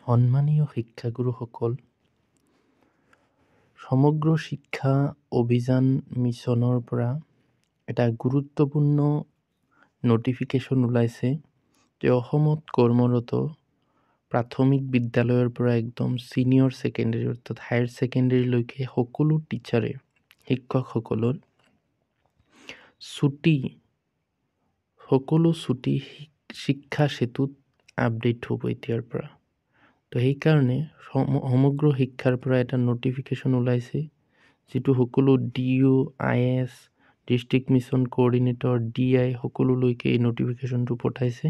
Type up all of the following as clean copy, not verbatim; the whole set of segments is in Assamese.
সন্মানীয় শিক্ষাগুৰুসকল, সমগ্ৰ শিক্ষা অভিযান মিছনৰ পৰা এটা গুৰুত্বপূৰ্ণ নটিফিকেশ্যন ওলাইছে যে অসমত কৰ্মৰত প্ৰাথমিক বিদ্যালয়ৰ পৰা একদম ছিনিয়ৰ ছেকেণ্ডেৰী অৰ্থাৎ হায়াৰ ছেকেণ্ডেৰীলৈকে সকলো টিচাৰে শিক্ষকসকলৰ সকলো ছুটি শিক্ষা সেতুত আপডেট হ'ব এতিয়াৰ পৰা। তো সেইকাৰণে সমগ্ৰ শিক্ষাৰ পৰা এটা নটিফিকেশ্যন ওলাইছে, যিটো সকলো DO, IS, district mission coordinator, DI সকলোলৈকে এই নটিফিকেশ্যনটো পঠাইছে।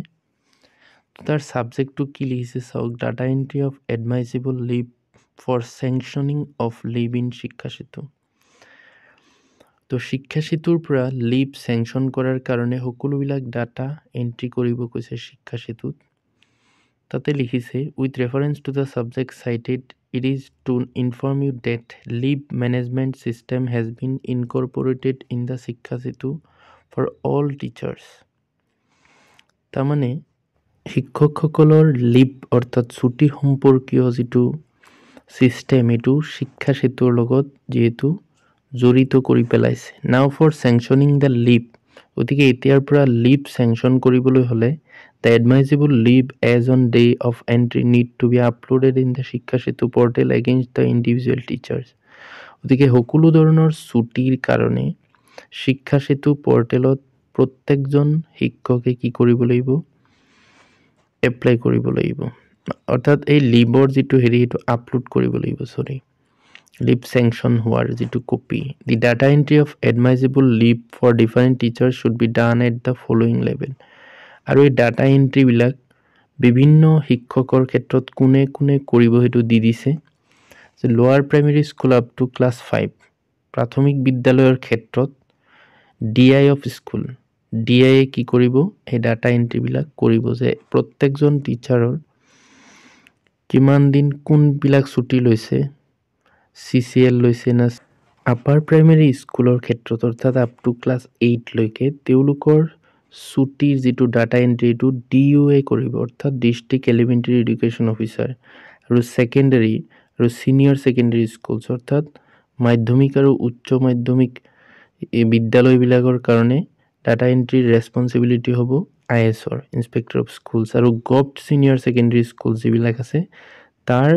তাৰ ছাবজেক্টটো কি লিখিছে চাওক, data entry of admissible leave for sanctioning of leave in Shiksha Setu. তো শিক্ষা সেতুৰ পৰা লিভ চেংচন কৰাৰ কাৰণে সকলোবিলাক ডাটা এণ্ট্ৰি কৰিব কৈছে শিক্ষা সেতুত। তাতে লিখিছে, with reference to the subject cited, it is to inform you that leave management system has been incorporated in the Shiksha Setu for all teachers. তাৰমানে শিক্ষকসকলৰ লিভ অৰ্থাৎ ছুটি সম্পৰ্কীয় যিটো ছিষ্টেম, এইটো শিক্ষা সেতুৰ লগত যিহেতু জড়িত কৰি পেলাইছে। নাও ফৰ চেংচনিং দ্য লিভ, গতিকে এতিয়াৰ পৰা লিভ চেংচন কৰিবলৈ হ'লে the admissible leave as on day of entry need to be uploaded in the Shiksha Setu portal against the individual teachers. গতিকে সকলো ধৰণৰ ছুটিৰ কাৰণে শিক্ষা সেতু পৰ্টেলত প্ৰত্যেকজন শিক্ষকে কি কৰিব লাগিব, এপ্লাই কৰিব লাগিব, অৰ্থাৎ এই লিভৰ যিটো সেইটো আপলোড কৰিব লাগিব। লিভ চেংচন হোৱাৰ যিটো copy, the data entry of admissible leave for different teachers should be done at the following level. আৰু এই ডাটা এণ্ট্ৰিবিলাক বিভিন্ন শিক্ষকৰ ক্ষেত্ৰত কোনে কোনে কৰিব সেইটো দি দিছে, যে লোৱাৰ primary school up to class 5 প্ৰাথমিক বিদ্যালয়ৰ ক্ষেত্ৰত DI অফ স্কুল, DI কি কৰিব, এই ডাটা এণ্ট্ৰিবিলাক কৰিব, যে প্ৰত্যেকজন টিচাৰৰ কিমান দিন কোনবিলাক ছুটি লৈছে, CCL লৈছে না। আপাৰ প্ৰাইমেৰী স্কুলৰ ক্ষেত্ৰত অৰ্থাৎ আপ টু ক্লাছ 8 লৈকে তেওঁলোকৰ ছুটিৰ যিটো ডাটা এণ্ট্ৰি এইটো DOA কৰিব, অৰ্থাৎ ডিষ্ট্ৰিক্ট এলিমেণ্টাৰী এডুকেশ্যন অফিচাৰ। আৰু ছেকেণ্ডেৰী আৰু ছিনিয়ৰ ছেকেণ্ডেৰী স্কুলছ অৰ্থাৎ মাধ্যমিক আৰু উচ্চ মাধ্যমিক এই বিদ্যালয়বিলাকৰ কাৰণে ডাটা এণ্ট্ৰিৰ ৰেছপঞ্চিবিলিটি হ'ব ISৰ, ইনস্পেক্টৰ অফ স্কুলছ। আৰু গভট ছিনিয়ৰ ছেকেণ্ডেৰী স্কুল যিবিলাক আছে তাৰ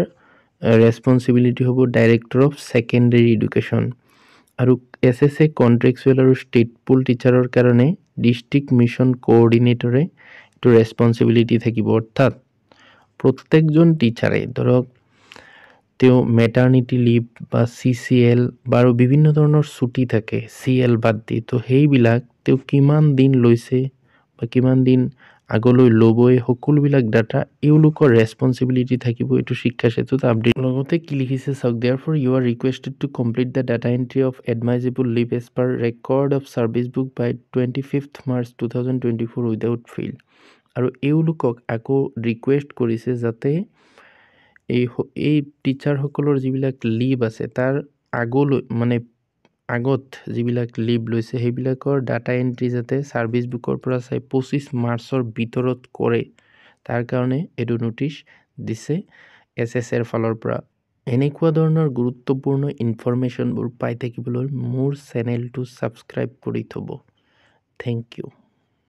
ৰেছপঞ্চিবিলিটি হ'ব ডাইৰেক্টৰ অফ ছেকেণ্ডেৰী এডুকেশ্যন। আৰু SSA কণ্ট্ৰেকচুৱেল আৰু ষ্টেট পুল টিচাৰৰ কাৰণে ডিষ্ট্ৰিক্ট মিছন কোঅৰ্ডিনেটৰে এইটো ৰেছপঞ্চিবিলিটি থাকিব। অৰ্থাৎ প্ৰত্যেকজন টিচাৰে ধৰক তেওঁ মেটাৰ্নিটি লিভ বা CCL বা আৰু বিভিন্ন ধৰণৰ ছুটি থাকে CL বাদ দি, তো সেইবিলাক তেওঁ কিমান দিন লৈছে বা কিমান দিন আগলৈ ল'ব, এই সকলোবিলাক ডাটা এওঁলোকৰ ৰেছপঞ্চিবিলিটি থাকিব এইটো শিক্ষা সেতুত আপডেট। লগতে কি লিখিছে চাওক, therefore you are requested to complete the data entry of admissible leave as per record of service book by 25 March 2024 without fail. আৰু এওঁলোকক আকৌ ৰিকুৱেষ্ট কৰিছে যাতে এই টিচাৰসকলৰ যিবিলাক লিভ আছে তাৰ আগত যিবিলাক লিভ লৈছে সেইবিলাকৰ ডাটা এণ্ট্ৰি যাতে ছাৰ্ভিচ বুকৰ পৰা চাই 25 মাৰ্চৰ ভিতৰত কৰে, তাৰ কাৰণে এইটো নটিচ দিছে SSAৰ ফালৰ পৰা। এনেকুৱা ধৰণৰ গুৰুত্বপূৰ্ণ ইনফৰমেশ্যনবোৰ পাই থাকিবলৈ মোৰ চেনেলটো ছাবস্ক্ৰাইব কৰি থ'ব। Thank U.